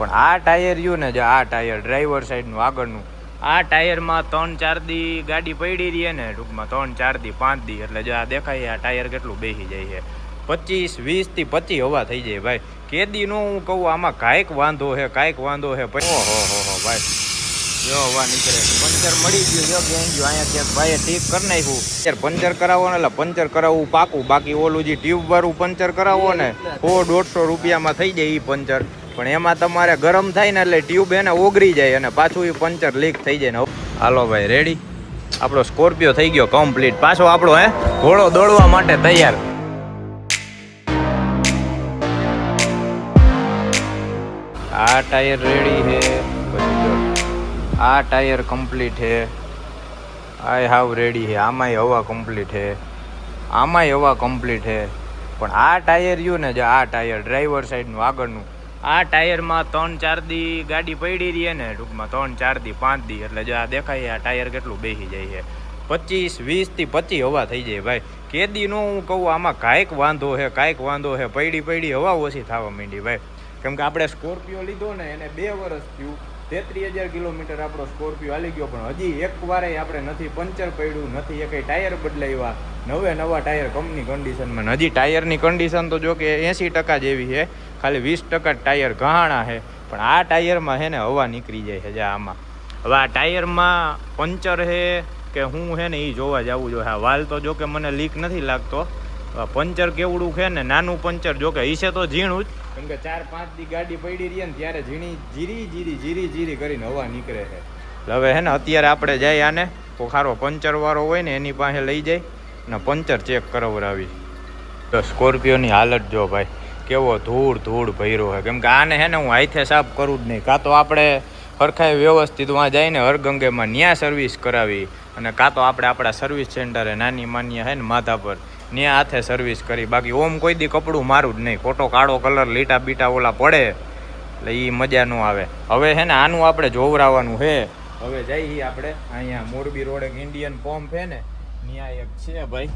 પણ આ ટાયર રહ્યું ને, જે આ ટાયર ડ્રાઈવર સાઈડનું આગળનું, આ ટાયરમાં 3-4 દી ગાડી પડી રહી ને, ટૂંકમાં 3-4 દી 5 દી, એટલે જો આ દેખાય આ ટાયર કેટલું બેસી જાય છે. 25-20 થી 25 હવા થઈ જાય ભાઈ. કેદી નો હું કહું આમાં કાંઈક વાંધો છે, કાંઈક વાંધો છે. ઓહો ભાઈ, જો હવા નીકળે. પંચર મળી ગયું, જો ક્યાંય ગયું. અહીંયા ક્યાંક ભાઈએ ઠીક કરી નાખ્યું. યાર પંચર કરાવો ને, એટલે પંચર કરાવવું પાકું. બાકી ઓલું જે ટ્યુબ વાળું પંચર કરાવો ને, 100-150 રૂપિયામાં થઈ જાય એ પંચર. પણ એમાં તમારે ગરમ થાય ને, એટલે ટ્યુબ એને ઓગળી જાય અને પાછું એ પંચર લીક થઈ જાય ને. હાલો ભાઈ રેડી, આપણો સ્કોર્પિયો થઈ ગયો કમ્પ્લીટ. પાછો આપણો ઘોડો દોડવા માટે તૈયાર. આ ટાયર રેડી છે, આ ટાયર કમ્પ્લીટ છે, આ હાવ રેડી છે. આમાંય હવા કમ્પ્લીટ છે, આમાંય હવા કમ્પ્લીટ છે. પણ આ ટાયર રહ્યું ને, જે આ ટાયર ડ્રાઈવર સાઈડનું આગળનું, આ ટાયરમાં 3-4 દી ગાડી પડી રહી ને, ટૂંકમાં 3-4 દી 5 દી, એટલે જો આ દેખાય આ ટાયર કેટલું બેસી જાય છે. 25-20 થી 25 હવા થઈ જાય ભાઈ. કેદી નો હું કહું આમાં કાંઈક વાંધો છે, કાંઈક વાંધો છે. પડી હવા ઓછી થવા માંડી ભાઈ. કેમ કે આપણે સ્કોર્પિયો લીધો ને, એને 2 વર્ષ થયું. 33,000 કિલોમીટર આપણો સ્કોર્પિયો હાલી ગયો, પણ હજી એક વારે આપણે નથી પંચર પડ્યું, નથી એક ટાયર બદલાવ્યા. નવા ટાયર કંપની કન્ડિશનમાં. હજી ટાયરની કન્ડિશન તો જો કે 80% જેવી છે, ખાલી 20% ટાયર ઘાણા છે. પણ આ ટાયરમાં છે ને હવા નીકળી જાય છે. આમાં હવે આ ટાયરમાં પંચર છે કે હું છે ને એ જોવા જવું જોઈએ. હા, વાલ તો જો કે મને લીક નથી લાગતો. પંચર કેવડું છે ને, નાનું પંચર જો કે ઈસે તો ઝીણું જ. કેમ કે 4-5 દી ગાડી પડી રહી ને, ત્યારે જીરી કરીને હવા નીકળે છે. હવે હે ને અત્યારે આપણે જાય આને ખારો પંચર વાળો હોય ને એની પાસે લઈ જાય ને પંચર ચેક કરાવરાવી. તો સ્કોર્પિયોની હાલત જો ભાઈ, કેવો ધૂળ ભર્યો છે. કેમ કે આને હે ને હું હાથે સાફ કરું જ નહીં. કાં તો આપણે સરખાઈ વ્યવસ્થિત વાં જઈને હરગંગેમાં ન્યા સર્વિસ કરાવી, અને કાં તો આપણે આપણા સર્વિસ સેન્ટરે નાની માન્ય હે ને માથા પર ન્યા હાથે સર્વિસ કરી. બાકી ઓમ કોઈ દી કપડું મારું જ નહીં. ખોટો કાળો કલર લીટા બીટા ઓલા પડે એટલે એ મજા ન આવે. હવે છે ને આનું આપણે જોવરાવાનું છે. હવે જઈએ આપણે અહીંયા મોરબી રોડ એક ઇન્ડિયન પંપ છે ને, ત્યાં એક છે ભાઈ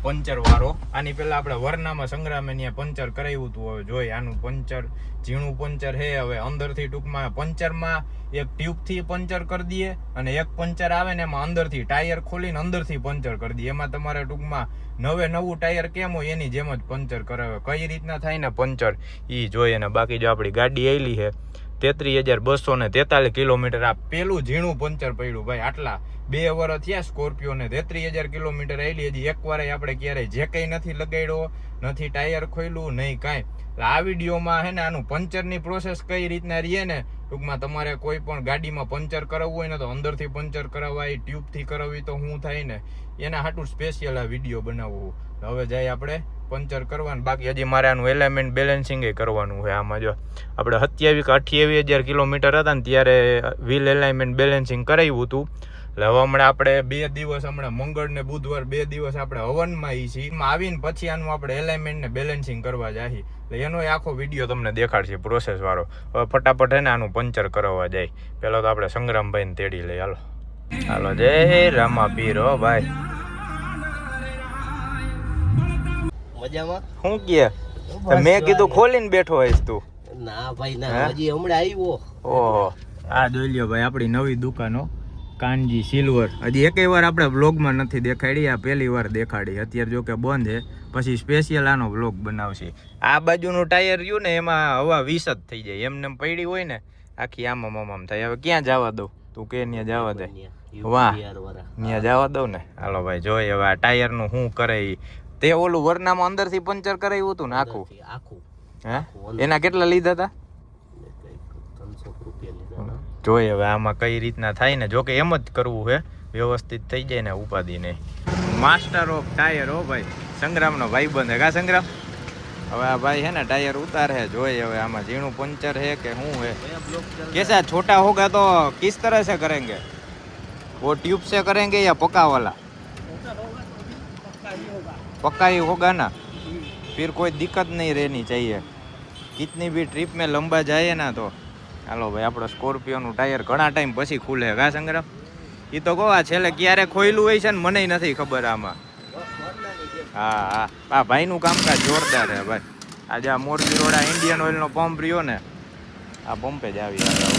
પંચર વાળો. આની પહેલાં આપણે વરનામાં સંગ્રામે ત્યાં પંચર કરાવ્યું હતું. હવે જોઈ આનું પંચર, ઝીણું પંચર છે. હવે અંદરથી ટૂંકમાં પંચરમાં એક ટ્યુબથી પંચર કરી દઈએ, અને એક પંચર આવે ને એમાં અંદરથી ટાયર ખોલીને અંદરથી પંચર કરી દઈએ. એમાં તમારે ટૂંકમાં નવું ટાયર કેમ હોય એની જેમ જ પંચર કરાવે. કઈ રીતના થાય ને પંચર એ જોઈએ ને. બાકી જો આપણી ગાડી આવેલી છે 33,243 કિલોમીટર. આ પેલું ઝીણું પંચર પડ્યું ભાઈ. આટલા 2 વર્ષ થયા સ્કોર્પિયોને, 33,000 કિલોમીટર આવેલી. હજી એક વાર આપણે ક્યારેય જે કંઈ નથી લગાડ્યો, નથી ટાયર ખોલ્યું, નહીં કાંઈ. એટલે આ વિડીયોમાં હે ને આનું પંચરની પ્રોસેસ કઈ રીતના રહીએ ને, ટૂંકમાં તમારે કોઈ પણ ગાડીમાં પંચર કરાવવું હોય ને તો અંદરથી પંચર કરાવાય, ટ્યુબથી કરાવવી તો શું થાય ને, એના હાટું સ્પેશિયલ આ વિડીયો બનાવવું. હવે જાય આપણે પંચર કરવાનું. બાકી હજી મારે આનું એલાઇમેન્ટ બેલેન્સિંગ કરવાનું છે. આમાં જો આપણે 27,000 કિલોમીટર હતા ને ત્યારે વ્હીલ એલાઇમેન્ટ બેલેન્સિંગ કરાવ્યું હતું. એટલે હવે હમણાં આપણે 2 દિવસ, હમણાં મંગળ ને બુધવાર 2 દિવસ આપણે હવનમાં છીએ. આવીને પછી આનું આપણે એલાઇમેન્ટ ને બેલેન્સિંગ કરવા જાય. એટલે એનો આખો વિડીયો તમને દેખાડશે પ્રોસેસ વાળો. હવે ફટાફટ હે ને આનું પંચર કરાવવા જાય. પહેલાં તો આપણે સંગ્રામભાઈને તેડી લઈએ. હાલો જય રામા પીર. હો ભાઈ મજામાં શું કે મેં કીધું ખોલીને બેઠો હોઈશ તું? ના ભાઈ ના, હજી હમણાં આવ્યો. ઓહો, આ જોઈ લ્યો ભાઈ આપણી નવી દુકાનો કાનજી સિલ્વર. હજી એકેય વાર આપણે બ્લોગમાં નથી દેખાડી, આ પહેલી વાર દેખાડી. અત્યારે જો કે બંધ છે, પછી સ્પેશિયલ આનો બ્લોગ બનાવશે. આ બાજુનું ટાયર રહ્યું ને એમાં હવા 20 જ થઈ જાય. એમને પડી હોય ને આખી આમ થાય. હવે ક્યાં જવા દઉં? તું કે ત્યાં જવા દે? વાહ, ત્યાં જવા દઉં ને. હાલો ભાઈ જોઈએ હવે આ ટાયરનું શું કરે. તે ઓલું વરનામાં અંદરથી પંચર કરાવ્યું હતું ને આખું? હે, એના કેટલા લીધા હતા? જોઈએ હવે આમાં કઈ રીતના થાય ને. જોકે એમ જ કરવું છે, વ્યવસ્થિત થઈ જાય ને, ઉપાધિ નહીં. માસ્ટર ઓફ ટાયર હો ભાઈ, સંગ્રામનો ભાઈબંધ હે. કા સંગ્રામ? હવે આ ભાઈ है ना टायर उतारे. જોઈએ હવે આમાં ઝીણું પંચર है કે શું है, कैसा छोटा होगा तो किस तरह से करेंगे? वो ट्यूब से करेंगे या पक्का वाला? पक्का ही होगा ना, फिर कोई दिक्कत नहीं रहनी चाहिए. कितनी भी ट्रिप में लंबा जाए ना तो. હાલો ભાઈ આપણો સ્કોર્પિયોનું ટાયર ઘણા ટાઈમ પછી ખુલે. કા સંગ્રામ? એ તો કહો આ છેલ્લે ક્યારે ખોયલું હોય છે ને મને નથી ખબર આમાં. હા, આ ભાઈનું કામકાજ જોરદાર છે ભાઈ. આજે આ મોરબી રોડ ઇન્ડિયન ઓઇલનો પંપ રહ્યો ને, આ પંપે જ આવી આગળ.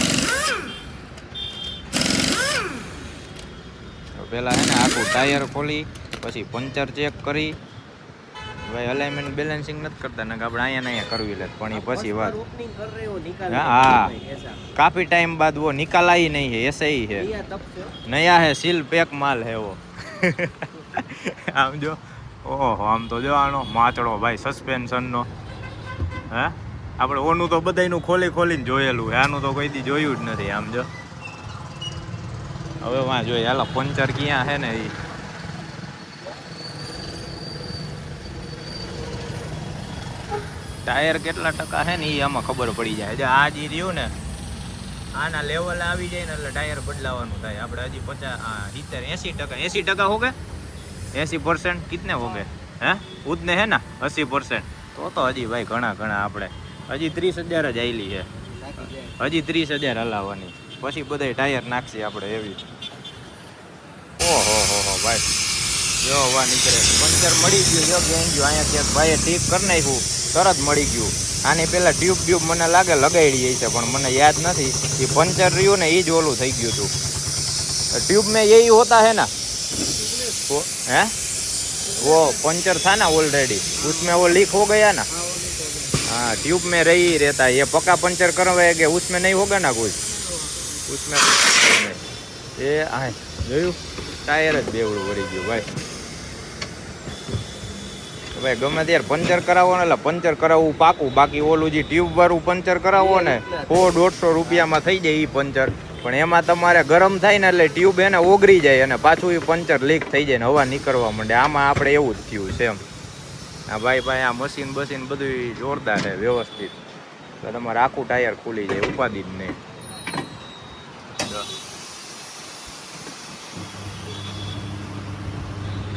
પેલા હે ને આખું ટાયર ખોલી પછી પંચર ચેક કરી. ભાઈ અલાઇનમેન્ટ બેલેન્સિંગ નથી કરતા ને આપણે અહીંયા ને અહીંયા કરવી લે પણ એ પછી વાત. ओपनिंग कर रहे हो निकाल हाँ काफी टाइम बाद वो निकाला ही नहीं है, ऐसे ही है, तब से नया है, सील पैक माल है वो. આમ જો ઓહો આમ તો જો આનો માચડો ભાઈ સસ્પેન્શન નો હે આપણે ઓનું તો બધાયનું ખોલી ખોલીને જોયેલું છે, આનું તો કોઈ દી જોયું જ નથી. આમ જો હવે વાં જોઈએ હાલો પંચર ક્યાં છે ને એ ટાયર કેટલા ટકા છે ને એ આમાં ખબર પડી જાય. જો આ જે રહ્યું ને આના લેવલ આવી જાય ને એટલે ટાયર બદલાવાનું થાય. આપણે હજી 80% हो गए 80% कितने हो गए हैं उतने है ना 80%. તો હજી ભાઈ ઘણા ઘણા આપણે હજી 30,000 જ આવેલી છે, હજી 30,000 હલાવવાની પછી બધા ટાયર નાખશે આપણે એવી. ઓહો હો હો ભાઈ જો વા નીકળે પંચર મળી ગયું. જો ગઈ ગયું અહીંયા ક્યાંક ભાઈએ ઠીક કરી નાખ્યું તરત મળી ગયું. આની પેલા ટ્યુબ મને લાગે લગાડી છે પણ મને યાદ નથી. એ પંચર રહ્યું ને એ જ ઓલું થઈ ગયું હતું. ट्यूब में यही होता है ना वो है वो पंचर था ना ऑलरेडी उसमें वो लीक हो गया ना. हाँ ट्यूब में रही रहता है. ये पक्का पंचर करवाएंगे उसमें नहीं होगा ना कुछ उसमें ये आए જોયું ટાયર જ બેવડું વળી ગયું ભાઈ. ભાઈ ગમે ત્યારે પંચર કરાવો ને એટલે પંચર કરાવવું પાકું. બાકી ઓલું જે ટ્યુબ વાળું પંચર કરાવો ને 100-150 રૂપિયામાં થઈ જાય એ પંચર. પણ એમાં તમારે ગરમ થાય ને એટલે ટ્યુબ એને ઓગળી જાય અને પાછું એ પંચર લીક થઈ જાય ને હવા નીકળવા માંડે. આમાં આપણે એવું જ થયું છે એમ. આ ભાઈ આ મશીન બસીન બધું જોરદાર છે વ્યવસ્થિત. એટલે તમારે આખું ટાયર ખુલી જાય ઉપાધિ જ નહીં.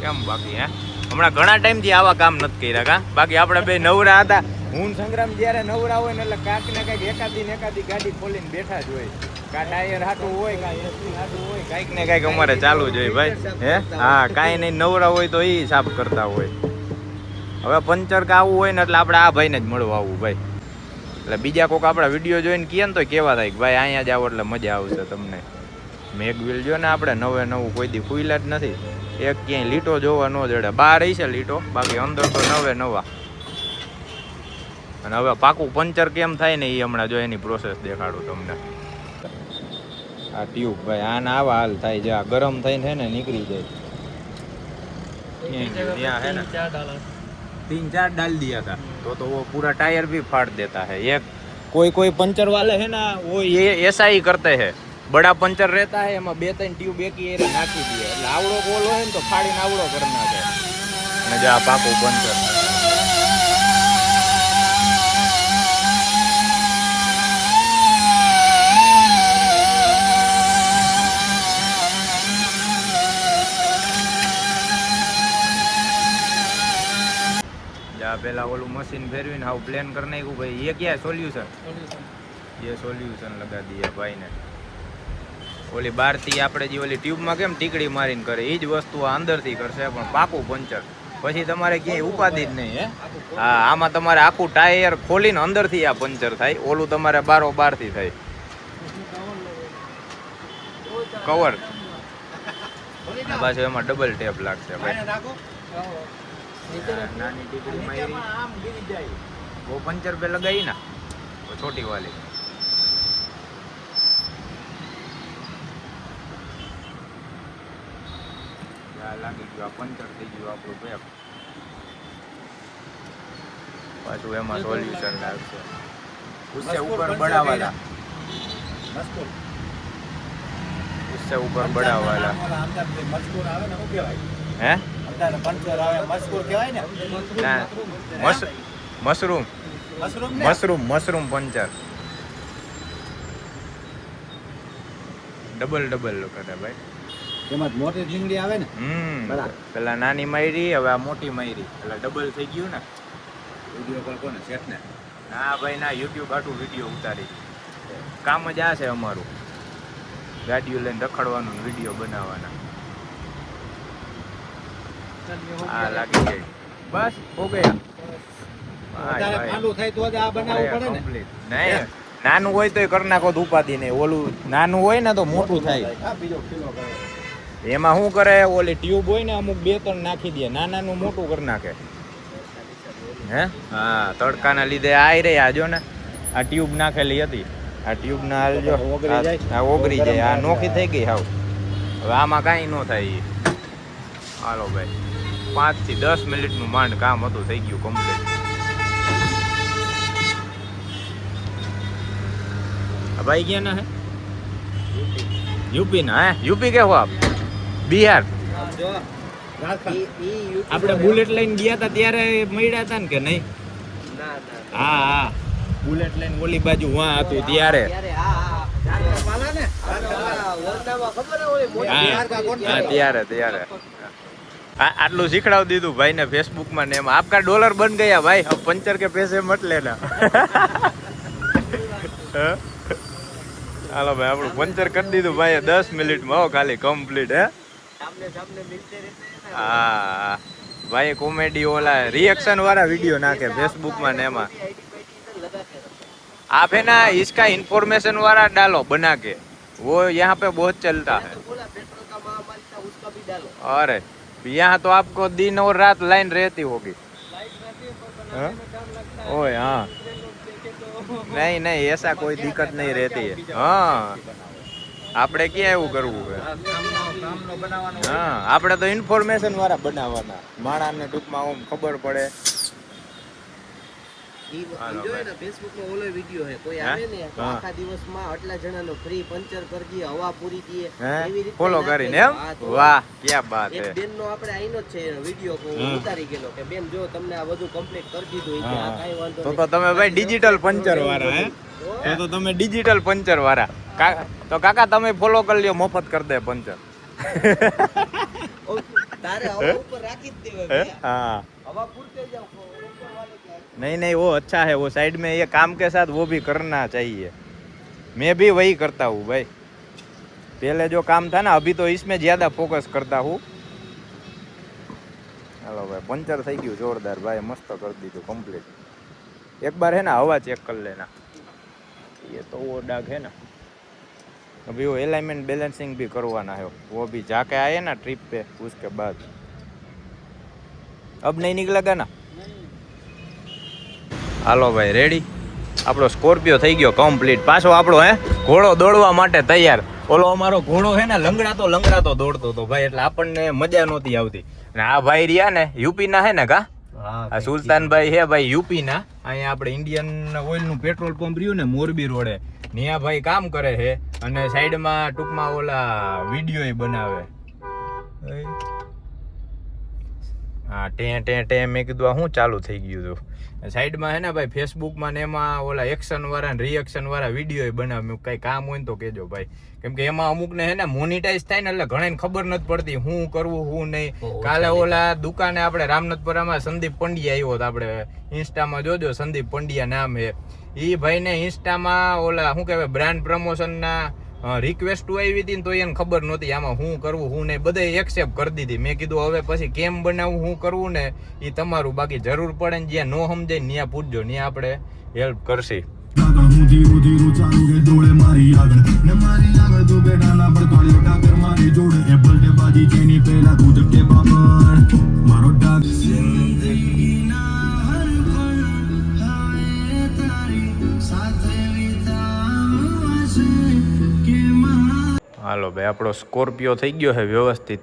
કેમ બાકી હે હમણાં ઘણા ટાઈમથી આવા કામ નથી કર્યા કા. બાકી આપણે બે નવરા હતા. હું સંગ્રામ જ્યારે નવરા હોય ને એટલે કાંઈક ને કાંઈક એકાદી ગાડી ખોલીને બેઠા જ હોય. કા ટાયર હાટું હોય કા એસી હાટું હોય કાંઈક ને કાંઈક અમારે ચાલુ જ હોય ભાઈ. હે હા કાંઈ નહીં નવરા હોય તો એ સાફ કરતા હોય. હવે પંચર કે આવું હોય ને એટલે આપણે આ ભાઈને જ મળવા આવવું ભાઈ. એટલે બીજા કોઈક આપણા વિડીયો જોઈને કહે ને તો કેવા થાય કે ભાઈ અહીંયા જ આવો એટલે મજા આવશે તમને. મેગવિલ જો ને આપણે નવું કોઈ દી ખુલ્લા જ નથી. એક ક્યાંય લીટો જોવા ન જડે. બહાર હશે લીટો બાકી અંદર તો નવા. અને હવે પાકું પંચર કેમ થાય ને એ હમણાં જો એની પ્રોસેસ દેખાડું તમને. આ ટ્યુબ ભાઈ આના આવા હાલ થાય છે. ગરમ થઈને છે ને નીકળી જાય. ત્યાં है ना 3-4 डाल दिया था तो वो पूरा टायर भी फाड़ देता है. एक कोई पंचर वाले है ना वो ये ऐसा ही करते हैं. बड़ा पंचर रहता है એમાં 2-3 ટ્યુબ એકી એરે નાખી દે એટલે આવડો ગોલ હોય ને તો ફાડીને આવડો કરી નાખે. અને જો આ પાકું પંચર પેલા ઓલું મशीन ફેરવીને હાવ પ્લેન કરી નાખ્યું ભાઈ. ये क्या सोल्यूशन ये सोल्यूशन लगा दिया भाई ने. ઓલી બહારથી આપણે જે ઓલી ટ્યુબમાં કેમ ટીકડી મારીને કરે એ જ વસ્તુ આ અંદરથી કરશે પણ પાકું પંચર. પછી તમારે ક્યાંય ઉપાધિ જ નહીં. હે હા આમાં તમારે આખું ટાયર ખોલીને અંદરથી આ પંચર થાય. ઓલું તમારે બહારથી થાય કવર. પાછું એમાં ડબલ ટેપ લાગશે ભાઈ. નાની ટીકડી મારી वो पंचर पे लगाई ना वो छोटी वाली. લાગી ગયું આ પંચર થઈ ગયું આપણું પેપ. પાછું એમાં સોલ્યુશન લાગશે. उससे ऊपर बड़ा वाला उससे ऊपर बड़ा वाला हैं मशरूम पंचर ડબલ કરે ભાઈ. એમાં મોટી ઝીંગડી આવે ને પેલા નાની મારી હવે આ મોટી મારી એટલે ડબલ થઈ ગયું ને. વિડિયો કોલ કોને સેટ ને ના ભાઈ ના YouTube આટું વિડીયો ઉતારી. કામ જ આ છે અમારું ગાડીઓ લઈને રખડવાનું વિડીયો બનાવવાના. આ લાગી ગઈ બસ હો ગયા. વધારે ફાંડું થાય તો જ આ બનાવવું પડે ને. નહીં નાનું હોય તો કરી નાખો તો ઉપાધિ નહીં. ઓલું નાનું હોય ને તો મોટું થાય. હા, બીજો કિલો કરે. એમાં શું કરે, ઓલી ટ્યુબ હોય ને અમુક 2-3 નાખી દે, નાનાનું મોટું કરી નાખે. હે હા, તડકાના લીધે આઈ રહી. આ જો ને આ ટ્યુબ નાખેલી હતી, આ ટ્યુબ ના હાલજો આ ઓગળી જાય. આ નોખી થઈ ગઈ હાવ. હવે આમાં કાંઈ ન થાય ઈ. હાલો ભાઈ 5 થી 10 મિનિટનું માંડ કામ હતું, થઈ ગયું કમ્પ્લીટ. ભાઈ ક્યાં ના હે? यूपी ना है? यूपी के हो आप? बिहार? આપણે બુલેટ લઈને ગયા હતા ત્યારે મળ્યા હતા ને કે નહીં? હા હા, બુલેટ લઈને ઓલી બાજુ વાં હતું ત્યારે. ત્યારે ત્યારે આટલું શીખડાવી દીધું ભાઈ ને ફેસબુક માં ને એમાં. આપકા डॉलर बन गया भाई, अब पंचर के पैसे मत लेना. હાલો ભાઈ, આપણું પંચર કરી દીધું ભાઈ 10 મિનિટમાં. હો ખાલી કમ્પ્લીટ. હે હા ભાઈ, કોમેડી ઓલા रिएक्शन वाला वीडियो नाखे फेसबुक में ने एमा. आप है ना इसका इंफॉर्मेशन वाला डालो बना के, वो यहाँ पे बहुत चलता है. अरे यहाँ तो आपको दिन और रात लाइन रहती होगी. ओए हाँ, नहीं नहीं ऐसा कोई दिक्कत नहीं रहती है. हाँ, આપણે ક્યાં એવું કરવું છે? હા, આપણે તો ઇન્ફોર્મેશન વાળા બનાવવાના, માણસને ટૂંકમાં આમ ખબર પડે. ફોલો કરીને એમ. વાહ, ક્યાં બાત હે. બેન નો આપણે આઈનો જ છે વિડિયો ઉતારી ગયેલો કે બેન જો તમને આ બધું કમ્પ્લીટ કરી દીધું કે આ કાઈ વાંધો નહીં. તો તમે ભાઈ ડિજિટલ પંચર વાળા હે? તો તમે ડિજિટલ પંચર વાળા. તો કાકા તમે ફોલો કરી લ્યો, મફત કરી દે પંચર. તારે હવા ઉપર રાખી જ દેવા. हाँ, हवा पूरते जाओ ऊपर वाले क्या. नहीं नहीं वो अच्छा है, वो साइड में ये काम के साथ वो भी करना चाहिए. मैं भी वही करता हूँ भाई. पहले जो काम था ना, अभी तो इसमें ज्यादा फोकस करता हूँ. हेलो भाई, पंचर થઈ ગયું જોરદાર ભાઈ, મસ્ત કરી દીધું કમ્પ્લીટ. एक बार है ना हवा चेक कर लेना. ये तो वो डाग है ना, अभी वो अलाइनमेंट बैलेंसिंग भी करवाना है, वो भी जाके आए ना ट्रिप पे, उसके बाद. अब नहीं निकलेगा ना? હાલો ભાઈ, રેડી. આપણો સ્કોર્પિયો થઈ ગયો કમ્પ્લીટ. પાછો આપણો ઘોડો દોડવા માટે તૈયાર. ઓલો અમારો ઘોડો હે ને લંગડાતો દોડતો હતો ભાઈ, એટલે આપણને મજા નહોતી આવતી. અને આ ભાઈ રહ્યા ને યુપી ના હે ને કા? આ સુલતાનભાઈ હે ભાઈ યુપી ના. અહીંયા આપણે ઇન્ડિયન ઓઇલ નું પેટ્રોલ પંપ રહ્યું ને મોરબી રોડે, ત્યાં ભાઈ કામ કરે છે. અને સાઈડમાં ટૂંકમાં ઓલા વિડીયો બનાવે. હા, ટે મેં કીધું આ શું ચાલુ થઈ ગયું હતું. સાઈડમાં હે ને ભાઈ ફેસબુકમાં ને એમાં ઓલા એક્શન વાળા ને રિએક્શન વાળા વિડીયો બનાવે. કઈ કામ હોય ને તો કેજો ભાઈ, કેમ કે એમાં અમુક ને હે ને મોનિટાઈઝ થાય ને એટલે ઘણાને ખબર નથી પડતી શું કરવું શું નહીં. કાલે ઓલા દુકાને આપણે રામનાથપુરામાં સંદીપ પંડ્યા આવ્યો હતો, આપણે ઇન્સ્ટામાં જોજો, સંદીપ પંડ્યા નામ હે. ઈ ભાઈ ને ઇન્સ્ટામાં ઓલા શું કહેવાય બ્રાન્ડ પ્રમોશન ના રિક્વેસ્ટ આવી હતી ને, તો એને ખબર નહોતી આમાં શું કરવું શું નહીં. બધે એક્સેપ્ટ કરી દીધી. મેં કીધું હવે પછી કેમ બનાવવું શું કરવું ને એ તમારું, બાકી જરૂર પડે ને જ્યાં નો સમજાય ને ત્યાં પૂછજો, ત્યાં આપણે હેલ્પ કરશી. હાલો ભાઈ, આપણો સ્કોર્પિયો થઈ ગયો છે વ્યવસ્થિત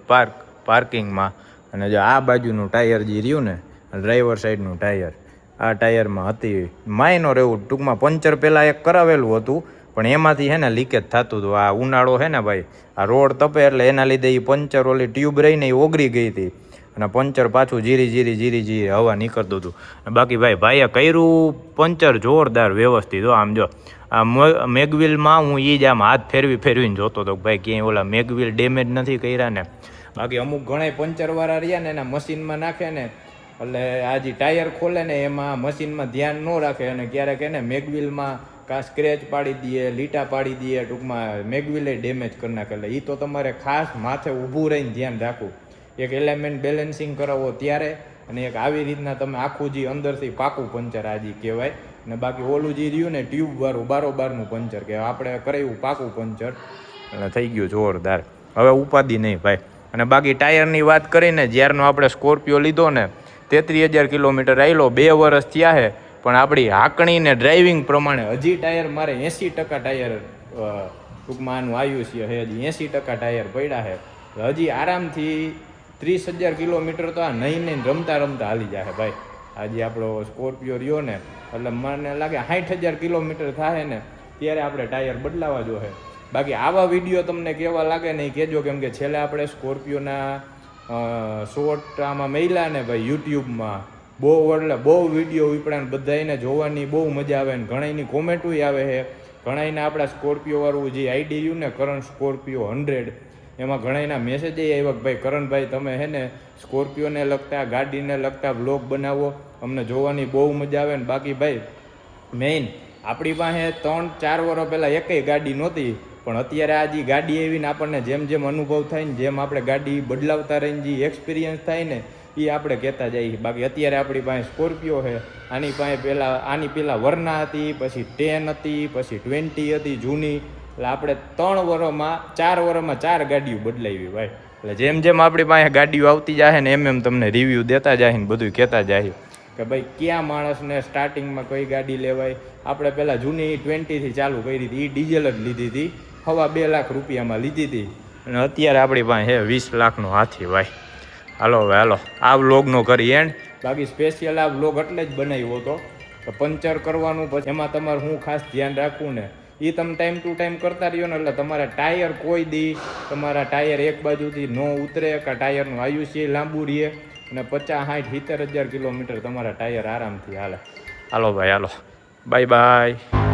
પાર્કિંગમાં. અને જો આ બાજુનું ટાયર જે રહ્યું ને, ડ્રાઈવર સાઈડનું ટાયર, આ ટાયરમાં હતી માઇનોર એવું, ટૂંકમાં પંચર પહેલાં એક કરાવેલું હતું, પણ એમાંથી હે ને લીકેજ થતું હતું. આ ઉનાળો હે ને ભાઈ, આ રોડ તપે એટલે એના લીધે એ પંચર ઓલી ટ્યુબ રહીને એ ઓગળી ગઈ હતી, અને પંચર પાછું જીરી હવા નીકળતું હતું. બાકી ભાઈએ કર્યું પંચર જોરદાર વ્યવસ્થિત. હો આમ જો આ મેગવિલમાં હું એ જ આમ હાથ ફેરવીને જોતો હતો ભાઈ ક્યાંય ઓલા મેગવિલ ડેમેજ નથી કર્યા ને. બાકી અમુક ઘણા પંચરવાળા રહ્યા ને એના મશીનમાં નાખે ને, એટલે આ જે ટાયર ખોલે ને એમાં મશીનમાં ધ્યાન ન રાખે, અને ક્યારેક એને મેગવિલમાં કાં સ્ક્રેચ પાડી દઈએ, લીટા પાડી દઈએ, ટૂંકમાં મેગવિલે ડેમેજ કરી નાખે. એટલે એ તો તમારે ખાસ માથે ઊભું રહીને ધ્યાન રાખવું. એક એલાઇનમેન્ટ બેલેન્સિંગ કરાવો ત્યારે, અને એક આવી રીતના તમે આખું જે અંદરથી પાકું પંચર આ જે કહેવાય ને બાકી ઓલું જે રહ્યું ને ટ્યુબવાળું બારોબારનું પંચર કે આપણે કરાવ્યું પાકું પંચર એટલે થઈ ગયું જોરદાર. હવે ઉપાધિ નહીં ભાઈ. અને બાકી ટાયરની વાત કરીને જ્યારનો આપણે સ્કોર્પિયો લીધો ને 33,000 કિલોમીટર આવેલો, 2 વર્ષ થયા છે, પણ આપણી હાંકણી ને ડ્રાઇવિંગ પ્રમાણે હજી ટાયર મારે 80% ટાયર ટૂંકમાં આનું આયુષ્ય છે, હજી 80% ટાયર પડ્યા છે. હજી આરામથી 30,000 કિલોમીટર તો આ નહીં રમતા રમતા હાલી જાય ભાઈ. આજે આપણો સ્કોર્પિયો રહ્યો ને એટલે મને લાગે 60,000 કિલોમીટર થાય ને ત્યારે આપણે ટાયર બદલાવા જોઈએ. બાકી આવા વિડીયો તમને કેવા લાગે નહીં કહેજો, કેમ કે છેલ્લે આપણે સ્કોર્પિયોના શોર્ટ આમાં મેલ્યા ને ભાઈ યુટ્યુબમાં બહુ વિડીયો ઉપરાંત બધાને જોવાની બહુ મજા આવે ને ઘણાની કોમેન્ટોય આવે છે. ઘણાને આપણા સ્કોર્પિયોવાળું જે આઈડી રહ્યું ને કરંટ સ્કોર્પિયો 100 એમાં ઘણાના મેસેજ આવ્યા કે ભાઈ કરણભાઈ તમે હે ને સ્કોર્પિયોને લગતા ગાડીને લગતા બ્લોગ બનાવો, અમને જોવાની બહુ મજા આવે ને. બાકી ભાઈ મેઇન આપણી પાસે 3-4 વર્ષ પહેલાં એકેય ગાડી નહોતી, પણ અત્યારે આ જે ગાડી આવીને આપણને જેમ જેમ અનુભવ થાય ને જેમ આપણે ગાડી બદલાવતા રહીને જે એક્સપિરિયન્સ થાય ને એ આપણે કહેતા જઈએ. બાકી અત્યારે આપણી પાસે સ્કોર્પિયો છે, આની પહેલાં વર્ના હતી, પછી 10 હતી, પછી 20 હતી જૂની. એટલે આપણે 4 વર્ષમાં 4 ગાડીઓ બદલાવી ભાઈ. એટલે જેમ જેમ આપણી પાસે ગાડીઓ આવતી જાય ને એમ તમને રિવ્યૂ દેતા જાય ને બધું કહેતા જાય કે ભાઈ કયા માણસને સ્ટાર્ટિંગમાં કઈ ગાડી લેવાય. આપણે પહેલાં જૂની 20થી ચાલુ કરી હતી, એ ડીઝલ જ લીધી હતી, 2.5 લાખ રૂપિયામાં લીધી હતી, અને અત્યારે આપણી પાસે 20 લાખનો હાથી ભાઈ. હાલો હવે હાલો આ વ્લોગનો કરી એન્ડ. બાકી સ્પેશિયલ આ વ્લોગ એટલે જ બનાવ્યો હતો કે પંચર કરવાનું, પછી એમાં તમારે શું ખાસ ધ્યાન રાખવું ને એ તમે ટાઈમ ટુ ટાઈમ કરતા રહ્યો ને એટલે તમારા ટાયર કોઈ દી તમારા ટાયર એક બાજુથી ન ઉતરે કે ટાયરનું આયુષ્ય લાંબુ રહે અને 50-60-70,000 કિલોમીટર તમારા ટાયર આરામથી હાલે. હાલો ભાઈ હાલો, બાય બાય.